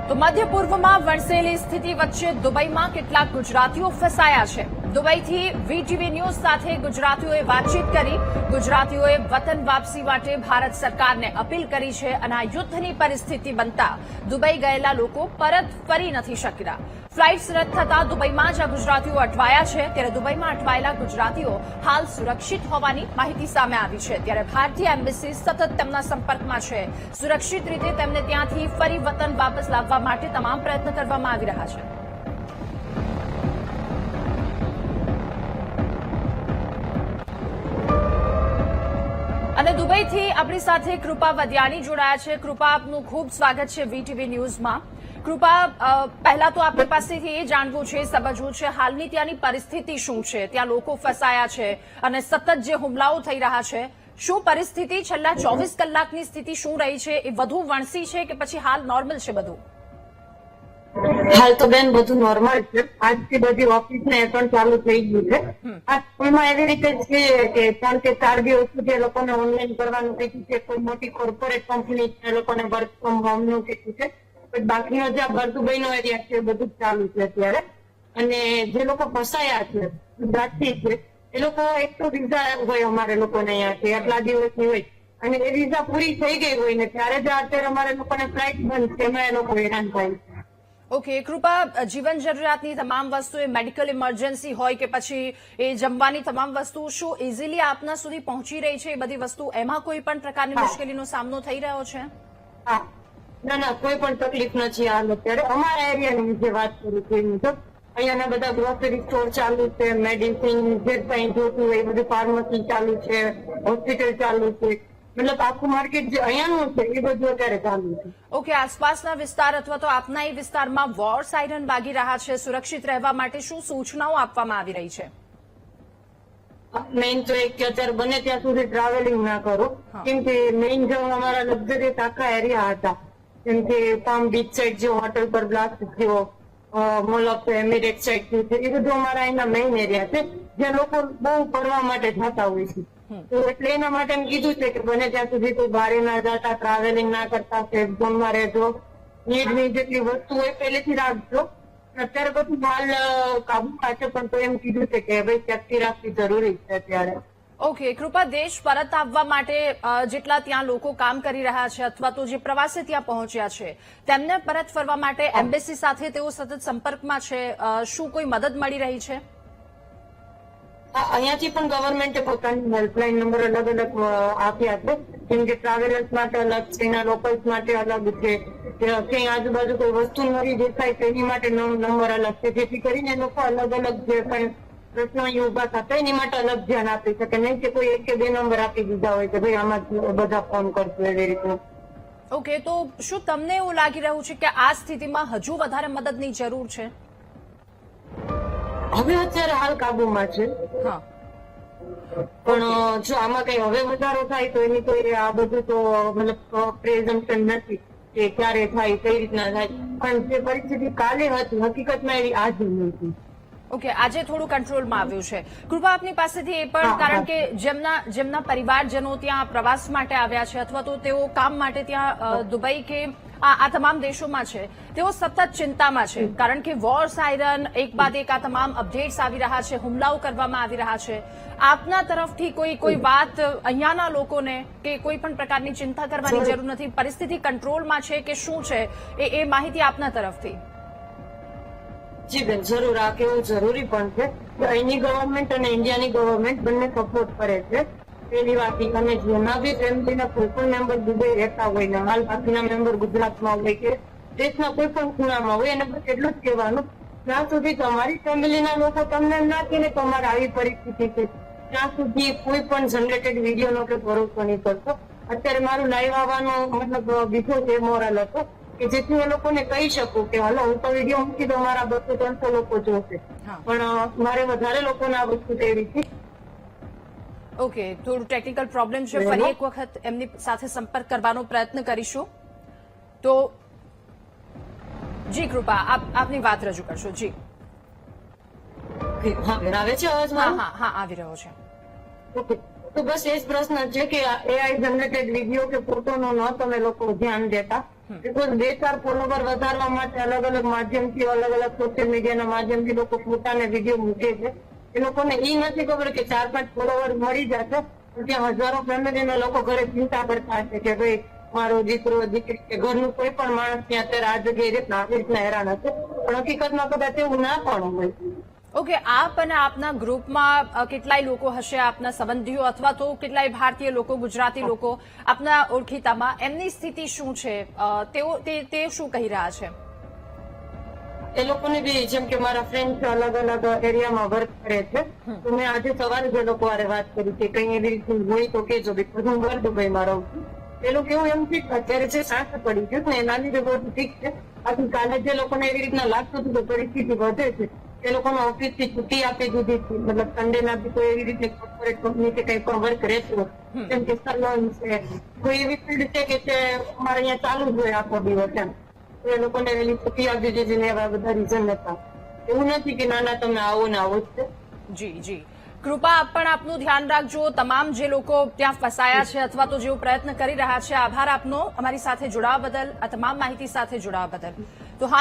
તો મધ્ય પૂર્વમાં વણસેલી સ્થિતિ વચ્ચે દુબઈમાં કેટલાક ગુજરાતીઓ ફસાયા છે. દુબઈથી વીટીવી ન્યૂઝ સાથે ગુજરાતીઓએ વાતચીત કરી. ગુજરાતીઓએ વતન વાપસી માટે ભારત સરકારને અપીલ કરી છે અને આ યુદ્ધની પરિસ્થિતિ બનતા દુબઈ ગયેલા લોકો પરત ફરી નથી શક્યા. ફ્લાઇટ્સ રદ થતા દુબઈમાં જ આ ગુજરાતીઓ અટવાયા છે. ત્યારે દુબઈમાં અટવાયેલા ગુજરાતીઓ હાલ સુરક્ષિત હોવાની માહિતી સામે આવી છે. ત્યારે ભારતીય એમ્બેસી સતત તેમના સંપર્કમાં છે. સુરક્ષિત રીતે તેમને ત્યાંથી ફરી વતન વાપસ લાવવા માટે તમામ પ્રયત્ન કરવામાં આવી રહ્યા છે. અને દુબઈથી આપણી સાથે કૃપા વદિયાણી જોડાયા છે. કૃપા, આપનું ખૂબ સ્વાગત છે વીટીવી ન્યૂઝમાં. કૃપા, પહેલા તો આપણી પાસેથી એ જાણવું છે, સમજવું છે હાલની ત્યાંની પરિસ્થિતિ શું છે. ત્યાં લોકો ફસાયા છે અને સતત જે હુમલાઓ થઈ રહ્યા છે, શું પરિસ્થિતિ છેલ્લા 24 કલાકની સ્થિતિ શું રહી છે? એ વધુ વણસી છે કે પછી હાલ નોર્મલ છે બધું? હાલ તો બેન બધું નોર્મલ છે. આજથી બધી ઓફિસ ને પણ ચાલુ થઈ ગયું છે. આ સ્કૂલમાં એવી રીતે છે કે 3 કે 4 દિવસ સુધી એ લોકોને ઓનલાઈન કરવાનું કીધું છે. કોઈ મોટી કોર્પોરેટ કંપની છે, એ લોકોને વર્ક ફ્રોમ હોમ નું કીધું છે. બાકીનો જે દુબઈ નો એરિયા છે એ બધું ચાલુ છે અત્યારે. અને જે લોકો ફસાયા છે ગુજરાતી છે, એ લોકો એક તો વિઝા હોય અમારે લોકોને અહીંયાથી આટલા દિવસની હોય અને એ વિઝા પૂરી થઈ ગઈ હોય ને ત્યારે જ અત્યારે અમારે લોકોને ફ્લાઇટ બંધ છે, એમાં એ લોકો હેરાન થાય છે. ઓકે કૃપા, જીવન જરૂરિયાતની તમામ વસ્તુ, એ મેડિકલ ઇમરજન્સી હોય કે પછી એ જમવાની તમામ વસ્તુ શું ઇઝીલી આપના સુધી પહોંચી રહી છે? એ બધી વસ્તુ, એમાં કોઈ પણ પ્રકારની મુશ્કેલીનો સામનો થઈ રહ્યો છે? હા, ના, કોઈ પણ તકલીફ નથી હાલ અત્યારે. અમારા એરિયાની જે વાત કરું છું એ મુજબ અહીંયાના બધા ગ્રોસરી સ્ટોર ચાલુ છે, મેડિસિન જે કંઈ જોતું હોય એ બધું ફાર્મસી ચાલુ છે, હોસ્પિટલ ચાલુ છે. મતલબ આખું માર્કેટ જે અહીંયાનું છે એ બધું અત્યારે ચાલુ છે. ઓકે, આસપાસના વિસ્તાર અથવા તો આપના એ વિસ્તારમાં વોર સાયરન વાગી રહ્યા છે. સુરક્ષિત રહેવા માટે શું સૂચનાઓ આપવામાં આવી રહી છે? મેઇન તો એક કે અત્યારે બને ત્યાં સુધી ટ્રાવેલિંગ ના કરો, કેમ કે મેઇન જો અમારા લક્ઝરી આખા એરિયા હતા, જેમ કે પામ બીચ સાઈડ જે હોટલ પર બ્લાસ્ટ થયો, મોલ ઓફ એમિરેટ સાઈડ થયું છે, એ બધું અમારા અહીંના મેઇન એરિયા છે જ્યાં લોકો બહુ ફરવા માટે જતા હોય છે. તો એટલે એના માટે એમ કીધું છે કે બને ત્યાં સુધી કોઈ બહાર ના જતા, ટ્રાવેલિંગ ના કરતા, સેફ ઝોનમાં રહેજો, નીડની જેટલી વસ્તુ હોય પહેલેથી રાખજો. અત્યારે બધું માલ કાબુમાં છે, પણ તો એમ કીધું છે કે ભાઈ સેફટી રાખવી જરૂરી છે અત્યારે. ઓકે કૃપા, દેશ પરત આવવા માટે જેટલા ત્યાં લોકો કામ કરી રહ્યા છે અથવા તો જે પ્રવાસે ત્યાં પહોંચ્યા છે, તેમને પરત ફરવા માટે એમ્બેસી સાથે તેઓ સતત સંપર્કમાં છે. શું કોઈ મદદ મળી રહી છે? અહીંયાથી પણ ગવર્મેન્ટે પોતાની હેલ્પલાઇન નંબર અલગ અલગ આપ્યા છે. જેમ કે ટ્રાવેલર્સ માટે અલગ છે, એના લોકલ્સ માટે અલગ છે, ક્યાંય આજુબાજુ કોઈ વસ્તુ નવી દેખાય તો એની માટે નંબર અલગ છે, જેથી કરીને લોકો અલગ અલગ જે પણ પ્રશ્નો ઉભા થતા એની માટે અલગ ધ્યાન આપી શકે. નહીં કે કોઈ 1 કે 2 નંબર આપી દીધા હોય કે ભાઈ આમાં બધા ફોન કરશું એવી રીતે. ઓકે, તો શું તમને એવું લાગી રહ્યું છે કે આ સ્થિતિમાં હજુ વધારે મદદની જરૂર છે? હવે અત્યારે હાલ કાબુમાં છે, હા, પણ જો આમાં કઈ હવે વધારો થાય તો એની કોઈ આ બધું તો મતલબ પ્રેઝન્ટેશન નથી કે ક્યારે થાય, કઈ રીતના થાય. પણ જે પરિસ્થિતિ કાલે હતી હકીકતમાં એવી આજે નથી. ઓકે, આજે થોડું કંટ્રોલમાં આવ્યું છે. કૃપા, આપની પાસેથી એ પણ, કારણ કે જેમના પરિવારજનો ત્યાં પ્રવાસ માટે આવ્યા છે અથવા તો તેઓ કામ માટે ત્યાં દુબઈ કે આ તમામ દેશોમાં છે, તેઓ સતત ચિંતામાં છે, કારણ કે વોર સાયરન એક બાદ એક આ તમામ અપડેટ્સ આવી રહ્યા છે, હુમલાઓ કરવામાં આવી રહ્યા છે. આપના તરફથી કોઈ વાત અહીંયાના લોકોને કે કોઈ પણ પ્રકારની ચિંતા કરવાની જરૂર નથી, પરિસ્થિતિ કંટ્રોલમાં છે કે શું છે, એ માહિતી આપના તરફથી? જી બેન, જરૂર. આ કેવું જરૂરી પણ છે કે અહીંની ગવર્મેન્ટ અને ઇન્ડિયાની ગવર્મેન્ટ બંને સપોર્ટ કરે છે. પેલી વાત, અને જેના બી ફેમિલીના કોઈ પણ મેમ્બર દુબઈ રહેતા હોય ને હાલ બાકીના મેમ્બર ગુજરાતમાં હોય કે દેશના કોઈ પણ ખૂણામાં હોય, એને બસ એટલું જ કહેવાનું, જ્યાં સુધી તમારી ફેમિલીના લોકો તમને ના કહે ને તમારે આવી પરિસ્થિતિ છે, ત્યાં સુધી કોઈ પણ જનરેટેડ વિડીયોનો કે ભરોસો નહીં કરતો. અત્યારે મારું લાઈવ આવવાનો મતલબ બીજો જે મોરલ હતો કે જેથી એ લોકોને કહી શકું કે હાલો હું તો વિડીયો મૂકી દઉં, મારા 200-300 લોકો જોશે, પણ મારે વધારે લોકોને આ વસ્તુ તેવી છે. ઓકે, થોડું ટેકનિકલ પ્રોબ્લેમ છે. ફરી એક વખત એમની સાથે સંપર્ક કરવાનો પ્રયત્ન કરીશું. તો જી કૃપા, આપની વાત રજૂ કરશો. જી આવે છે અવાજ? હા, આવી રહ્યો છે. ઓકે, તો બસ એ જ પ્રશ્ન છે કે એઆઈ જનરેટેડ વિડીયો કે ફોટોનો ન તમે લોકો ધ્યાન દેતા, બીકોઝ 2-4 ફોલોવર વધારવા માટે અલગ અલગ માધ્યમથી અલગ અલગ સોશિયલ મીડિયાના માધ્યમથી લોકો ફોટા અને વિડીયો મૂકે છે. એ લોકોને ઈ નથી ખબર કે 4-5 ફોલોવર મળી જશે પણ ત્યાં હજારો ફેમિલીના લોકો ઘરે ચિંતા કરતા હશે કે ભાઈ મારો દીકરો દીકરી કે ઘરનું કોઈ પણ માણસ ત્યાં અત્યારે આ જગ્યાએ આવી રીતના હેરાન હશે. પણ હકીકતમાં કદાચ એવું ના પણ હોય. ઓકે, આપ અને આપના ગ્રુપમાં કેટલાય લોકો હશે, આપના સંબંધીઓ અથવા તો કેટલાય ભારતીય લોકો, ગુજરાતી લોકો આપના ઓળખીતામાં, એમની સ્થિતિ શું છે? તે શું કહી રહ્યા છે? એ લોકોને બી જેમ કે મારા ફ્રેન્ડ અલગ અલગ એરિયામાં વર્ક કરે છે તો મેં આજે સવારે જે લોકો હારે વાત કરી કે કઈ એવી રીતનું હોય તો કેજો. બીકોઝ હું ઘર દુબઈમાં રહું છું. એ લોકો એવું એમ છે કે અત્યારે જે સાંસ પડી ગયું ને એના લીધે બહુ ઠીક છે. બાકી કાલે જે લોકોને એવી રીતના લાગતું હતું કે પરિસ્થિતિ વધે છે એ લોકોને ઓફિસ થી છુટ્ટી આપી દીધી હતી. મતલબ સન્ડે ના બી કોઈ એવી રીતે કોર્પોરેટ કંપની કે કઈ પણ વર્ક રહેતું જેમ કે સલોન છે, કોઈ એવી ફિલ્ડ છે કે જે અમારે અહીંયા ચાલુ જ હોય આખો દિવસ એમ. એ લોકોને એની છુટ્ટી આપી દીધી ને એવા બધા રીઝન હતા. એવું નથી કે નાના તમે આવો ને આવો જ છે. જી જી, કૃપા આપ પણ આપનું ધ્યાન રાખજો. તમામ જે લોકો ત્યાં ફસાયા છે અથવા તો જેઓ પ્રયત્ન કરી રહ્યા છે, આભાર આપનો અમારી સાથે જોડાવા બદલ, આ તમામ માહિતી સાથે જોડાવા બદલ. તો હાલ